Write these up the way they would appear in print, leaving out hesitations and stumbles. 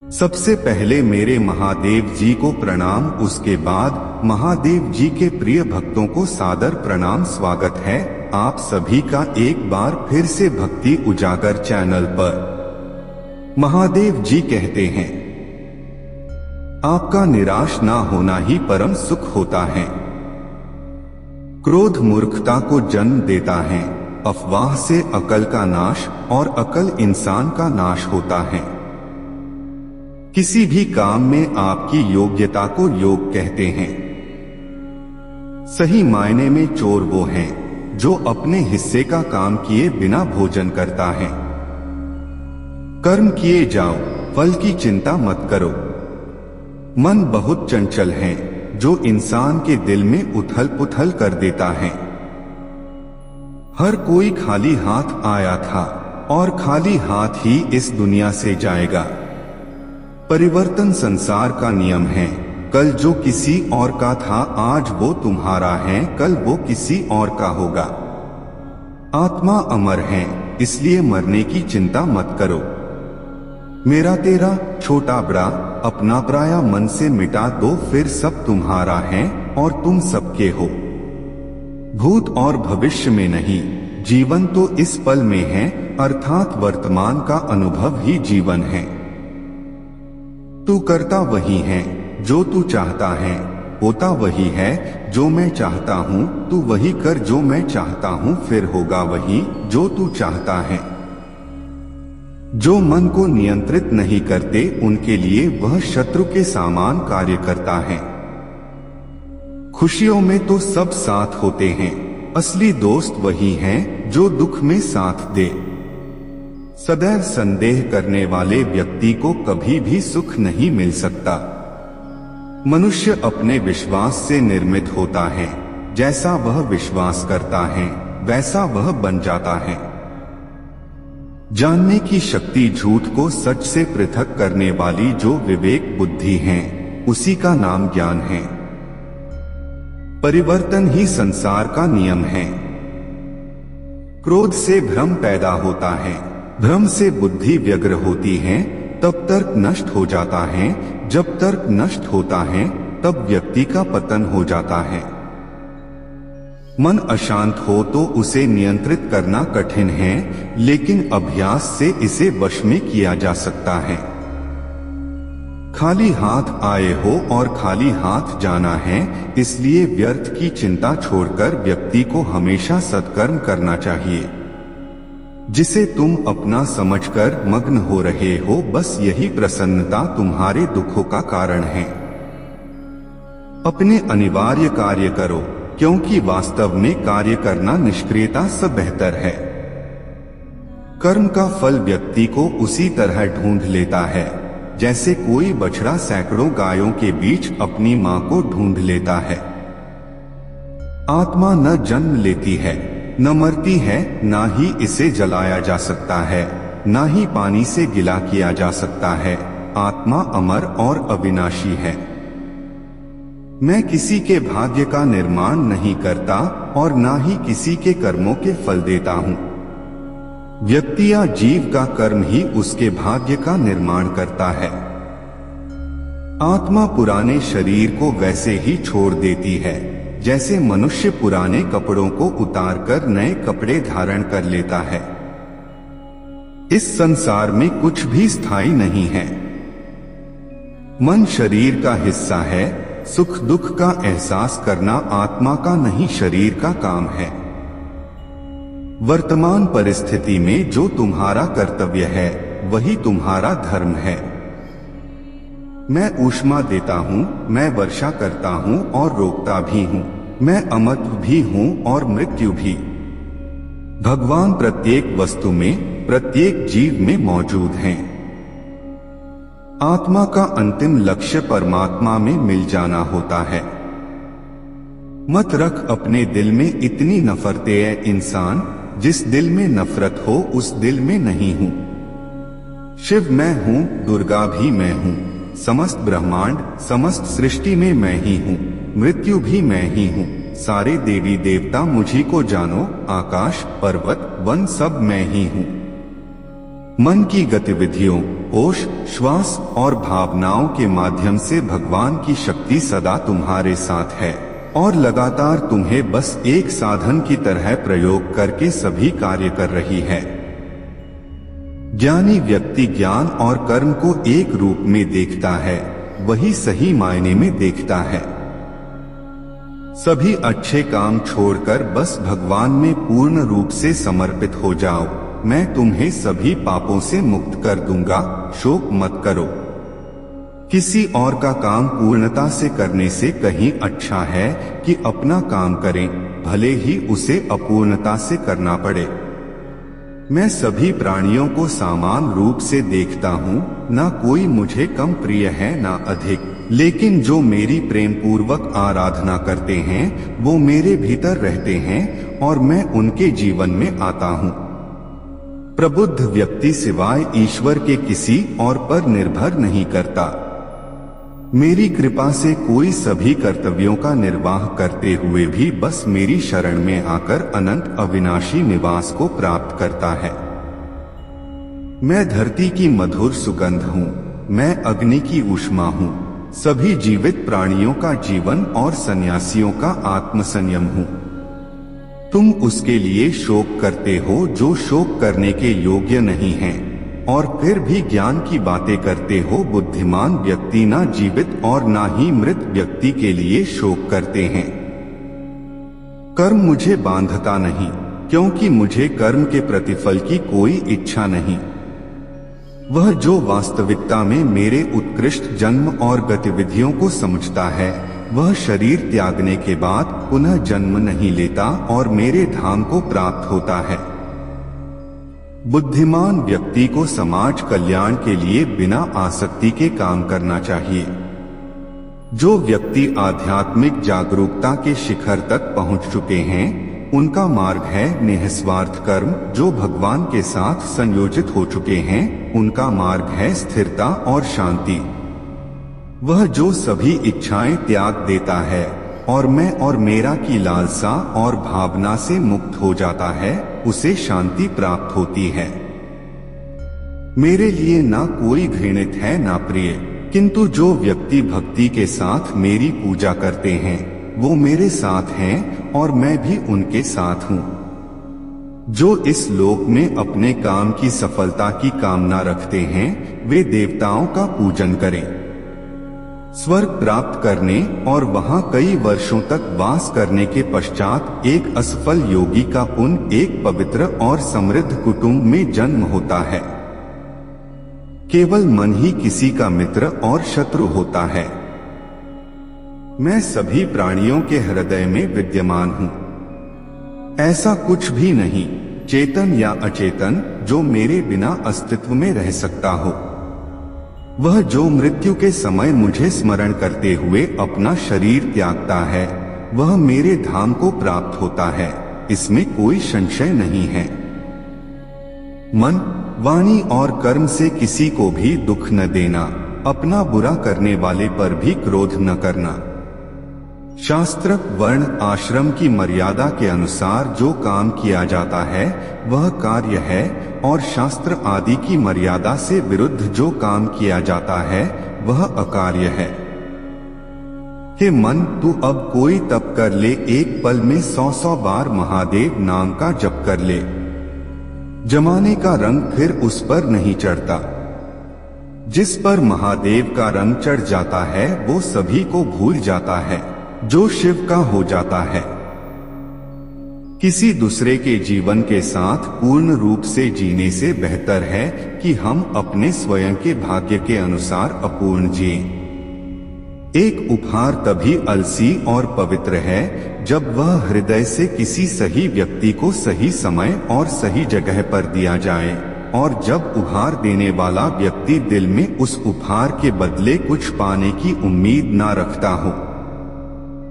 सबसे पहले मेरे महादेव जी को प्रणाम, उसके बाद महादेव जी के प्रिय भक्तों को सादर प्रणाम। स्वागत है आप सभी का एक बार फिर से भक्ति उजागर चैनल पर। महादेव जी कहते हैं, आपका निराश ना होना ही परम सुख होता है। क्रोध मूर्खता को जन्म देता है, अफवाह से अकल का नाश और अकल इंसान का नाश होता है। किसी भी काम में आपकी योग्यता को योग कहते हैं। सही मायने में चोर वो है जो अपने हिस्से का काम किए बिना भोजन करता है। कर्म किए जाओ, फल की चिंता मत करो। मन बहुत चंचल है जो इंसान के दिल में उथल पुथल कर देता है। हर कोई खाली हाथ आया था और खाली हाथ ही इस दुनिया से जाएगा। परिवर्तन संसार का नियम है। कल जो किसी और का था आज वो तुम्हारा है, कल वो किसी और का होगा। आत्मा अमर है, इसलिए मरने की चिंता मत करो। मेरा तेरा, छोटा बड़ा, अपना पराया मन से मिटा दो, फिर सब तुम्हारा है और तुम सबके हो। भूत और भविष्य में नहीं, जीवन तो इस पल में है, अर्थात वर्तमान का अनुभव ही जीवन है। तू करता वही है जो तू चाहता है, होता वही है जो मैं चाहता हूँ। तू वही कर जो मैं चाहता हूँ, फिर होगा वही जो तू चाहता है। जो मन को नियंत्रित नहीं करते उनके लिए वह शत्रु के समान कार्य करता है। खुशियों में तो सब साथ होते हैं, असली दोस्त वही हैं जो दुख में साथ दे। सदैव संदेह करने वाले व्यक्ति को कभी भी सुख नहीं मिल सकता। मनुष्य अपने विश्वास से निर्मित होता है, जैसा वह विश्वास करता है वैसा वह बन जाता है। जानने की शक्ति झूठ को सच से पृथक करने वाली जो विवेक बुद्धि है, उसी का नाम ज्ञान है। परिवर्तन ही संसार का नियम है। क्रोध से भ्रम पैदा होता है, भ्रम से बुद्धि व्यग्र होती है, तब तर्क नष्ट हो जाता है। जब तर्क नष्ट होता है तब व्यक्ति का पतन हो जाता है। मन अशांत हो तो उसे नियंत्रित करना कठिन है, लेकिन अभ्यास से इसे वश में किया जा सकता है। खाली हाथ आए हो और खाली हाथ जाना है, इसलिए व्यर्थ की चिंता छोड़कर व्यक्ति को हमेशा सत्कर्म करना चाहिए। जिसे तुम अपना समझकर मग्न हो रहे हो, बस यही प्रसन्नता तुम्हारे दुखों का कारण है। अपने अनिवार्य कार्य करो, क्योंकि वास्तव में कार्य करना निष्क्रियता से बेहतर है। कर्म का फल व्यक्ति को उसी तरह ढूंढ लेता है जैसे कोई बछड़ा सैकड़ों गायों के बीच अपनी मां को ढूंढ लेता है। आत्मा न जन्म लेती है, न मरती है, ना ही इसे जलाया जा सकता है, ना ही पानी से गिला किया जा सकता है। आत्मा अमर और अविनाशी है। मैं किसी के भाग्य का निर्माण नहीं करता और ना ही किसी के कर्मों के फल देता हूँ। व्यक्ति या जीव का कर्म ही उसके भाग्य का निर्माण करता है। आत्मा पुराने शरीर को वैसे ही छोड़ देती है जैसे मनुष्य पुराने कपड़ों को उतारकर नए कपड़े धारण कर लेता है। इस संसार में कुछ भी स्थायी नहीं है। मन शरीर का हिस्सा है, सुख दुख का एहसास करना आत्मा का नहीं शरीर का काम है। वर्तमान परिस्थिति में जो तुम्हारा कर्तव्य है वही तुम्हारा धर्म है। मैं ऊष्मा देता हूँ, मैं वर्षा करता हूँ और रोकता भी हूँ, मैं अमरत्व भी हूँ और मृत्यु भी। भगवान प्रत्येक वस्तु में, प्रत्येक जीव में मौजूद हैं। आत्मा का अंतिम लक्ष्य परमात्मा में मिल जाना होता है। मत रख अपने दिल में इतनी नफरतें, ऐ इंसान, जिस दिल में नफरत हो उस दिल में नहीं हूँ। शिव मैं हूँ, दुर्गा भी मैं हूँ, समस्त ब्रह्मांड समस्त सृष्टि में मैं ही हूँ, मृत्यु भी मैं ही हूँ। सारे देवी देवता मुझी को जानो, आकाश पर्वत वन सब मैं ही हूँ। मन की गतिविधियों, होश, श्वास और भावनाओं के माध्यम से भगवान की शक्ति सदा तुम्हारे साथ है और लगातार तुम्हें बस एक साधन की तरह प्रयोग करके सभी कार्य कर रही है। ज्ञानी व्यक्ति ज्ञान और कर्म को एक रूप में देखता है, वही सही मायने में देखता है। सभी अच्छे काम छोड़कर बस भगवान में पूर्ण रूप से समर्पित हो जाओ। मैं तुम्हें सभी पापों से मुक्त कर दूंगा, शोक मत करो। किसी और का काम पूर्णता से करने से कहीं अच्छा है कि अपना काम करें, भले ही उसे अपूर्णता से करना पड़े। मैं सभी प्राणियों को समान रूप से देखता हूँ, ना कोई मुझे कम प्रिय है ना अधिक, लेकिन जो मेरी प्रेम पूर्वक आराधना करते हैं वो मेरे भीतर रहते हैं और मैं उनके जीवन में आता हूँ। प्रबुद्ध व्यक्ति सिवाय ईश्वर के किसी और पर निर्भर नहीं करता। मेरी कृपा से कोई सभी कर्तव्यों का निर्वाह करते हुए भी बस मेरी शरण में आकर अनंत अविनाशी निवास को प्राप्त करता है। मैं धरती की मधुर सुगंध हूँ, मैं अग्नि की ऊष्मा हूँ, सभी जीवित प्राणियों का जीवन और सन्यासियों का आत्मसंयम हूँ। तुम उसके लिए शोक करते हो जो शोक करने के योग्य नहीं है, और फिर भी ज्ञान की बातें करते हो। बुद्धिमान व्यक्ति ना जीवित और ना ही मृत व्यक्ति के लिए शोक करते हैं। कर्म मुझे बांधता नहीं, क्योंकि मुझे कर्म के प्रतिफल की कोई इच्छा नहीं। वह जो वास्तविकता में मेरे उत्कृष्ट जन्म और गतिविधियों को समझता है, वह शरीर त्यागने के बाद पुनः जन्म नहीं लेता और मेरे धाम को प्राप्त होता है। बुद्धिमान व्यक्ति को समाज कल्याण के लिए बिना आसक्ति के काम करना चाहिए। जो व्यक्ति आध्यात्मिक जागरूकता के शिखर तक पहुंच चुके हैं, उनका मार्ग है निस्वार्थ कर्म। जो भगवान के साथ संयोजित हो चुके हैं, उनका मार्ग है स्थिरता और शांति। वह जो सभी इच्छाएं त्याग देता है और मैं और मेरा की लालसा और भावना से मुक्त हो जाता है, उसे शांति प्राप्त होती है। मेरे लिए ना कोई घृणित है ना प्रिय, किंतु जो व्यक्ति भक्ति के साथ मेरी पूजा करते हैं, वो मेरे साथ हैं और मैं भी उनके साथ हूँ। जो इस लोक में अपने काम की सफलता की कामना रखते हैं, वे देवताओं का पूजन करें। स्वर्ग प्राप्त करने और वहां कई वर्षों तक वास करने के पश्चात एक असफल योगी का पुण्य एक पवित्र और समृद्ध कुटुंब में जन्म होता है। केवल मन ही किसी का मित्र और शत्रु होता है। मैं सभी प्राणियों के हृदय में विद्यमान हूँ। ऐसा कुछ भी नहीं, चेतन या अचेतन, जो मेरे बिना अस्तित्व में रह सकता हो। वह जो मृत्यु के समय मुझे स्मरण करते हुए अपना शरीर त्यागता है, वह मेरे धाम को प्राप्त होता है, इसमें कोई संशय नहीं है। मन, वाणी और कर्म से किसी को भी दुख न देना, अपना बुरा करने वाले पर भी क्रोध न करना। शास्त्र, वर्ण, आश्रम की मर्यादा के अनुसार जो काम किया जाता है वह कार्य है, और शास्त्र आदि की मर्यादा से विरुद्ध जो काम किया जाता है वह अकार्य है। हे मन, तू अब कोई तप कर ले, एक पल में 100 बार महादेव नाम का जप कर ले। जमाने का रंग फिर उस पर नहीं चढ़ता। जिस पर महादेव का रंग चढ़ जाता है वो सभी को भूल जाता है, जो शिव का हो जाता है। किसी दूसरे के जीवन के साथ पूर्ण रूप से जीने से बेहतर है कि हम अपने स्वयं के भाग्य के अनुसार अपूर्ण जिएं। एक उपहार तभी अलसी और पवित्र है जब वह हृदय से किसी सही व्यक्ति को सही समय और सही जगह पर दिया जाए, और जब उपहार देने वाला व्यक्ति दिल में उस उपहार के बदले कुछ पाने की उम्मीद ना रखता हो।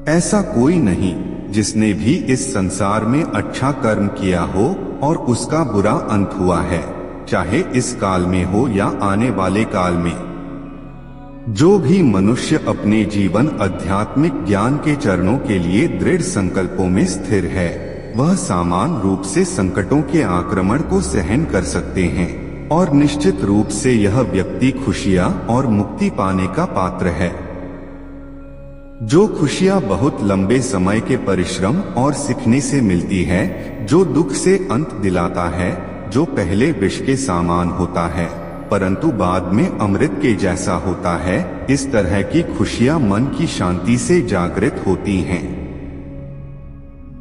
ऐसा कोई नहीं जिसने भी इस संसार में अच्छा कर्म किया हो और उसका बुरा अंत हुआ है, चाहे इस काल में हो या आने वाले काल में। जो भी मनुष्य अपने जीवन आध्यात्मिक ज्ञान के चरणों के लिए दृढ़ संकल्पों में स्थिर है, वह समान रूप से संकटों के आक्रमण को सहन कर सकते हैं। और निश्चित रूप से यह व्यक्ति खुशियां और मुक्ति पाने का पात्र है। जो खुशियां बहुत लंबे समय के परिश्रम और सीखने से मिलती है, जो दुख से अंत दिलाता है, जो पहले विष के समान होता है परंतु बाद में अमृत के जैसा होता है, इस तरह की खुशियां मन की शांति से जागृत होती हैं।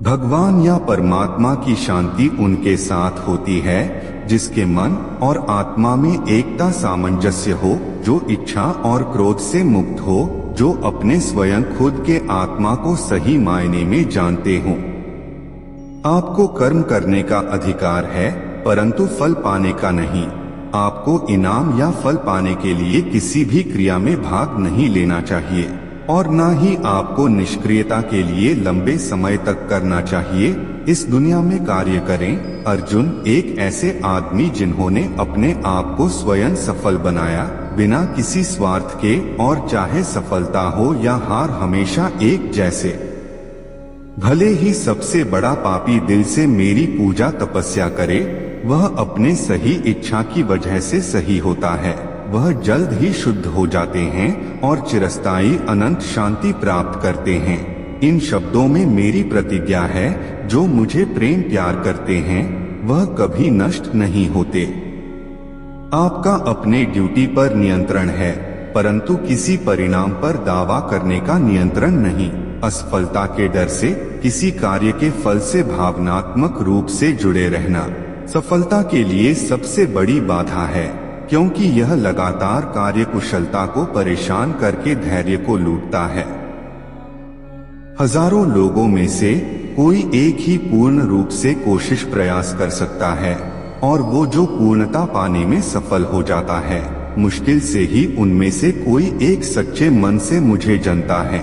भगवान या परमात्मा की शांति उनके साथ होती है जिसके मन और आत्मा में एकता सामंजस्य हो, जो इच्छा और क्रोध से मुक्त हो, जो अपने स्वयं खुद के आत्मा को सही मायने में जानते हों। आपको कर्म करने का अधिकार है परंतु फल पाने का नहीं। आपको इनाम या फल पाने के लिए किसी भी क्रिया में भाग नहीं लेना चाहिए और न ही आपको निष्क्रियता के लिए लंबे समय तक करना चाहिए। इस दुनिया में कार्य करें। अर्जुन एक ऐसे आदमी जिन्होंने अपने आप को स्वयं सफल बनाया, बिना किसी स्वार्थ के, और चाहे सफलता हो या हार हमेशा एक जैसे। भले ही सबसे बड़ा पापी दिल से मेरी पूजा तपस्या करे, वह अपने सही इच्छा की वजह से सही होता है। वह जल्द ही शुद्ध हो जाते हैं और चिरस्थायी अनंत शांति प्राप्त करते हैं। इन शब्दों में मेरी प्रतिज्ञा है, जो मुझे प्रेम प्यार करते हैं वह कभी नष्ट नहीं होते। आपका अपने ड्यूटी पर नियंत्रण है परंतु किसी परिणाम पर दावा करने का नियंत्रण नहीं। असफलता के डर से, किसी कार्य के फल से भावनात्मक रूप से जुड़े रहना सफलता के लिए सबसे बड़ी बाधा है, क्योंकि यह लगातार कार्य कुशलता को परेशान करके धैर्य को लूटता है। हजारों लोगों में से कोई एक ही पूर्ण रूप से कोशिश प्रयास कर सकता है और वो जो पूर्णता पाने में सफल हो जाता है, मुश्किल से ही उनमें से कोई एक सच्चे मन से मुझे जानता है।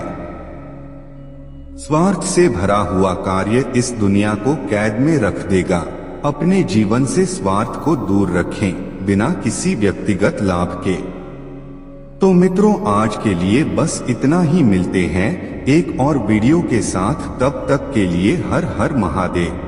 स्वार्थ से भरा हुआ कार्य इस दुनिया को कैद में रख देगा। अपने जीवन से स्वार्थ को दूर रखें, बिना किसी व्यक्तिगत लाभ के। तो मित्रों, आज के लिए बस इतना ही। मिलते हैं एक और वीडियो के साथ, तब तक के लिए हर हर महादेव।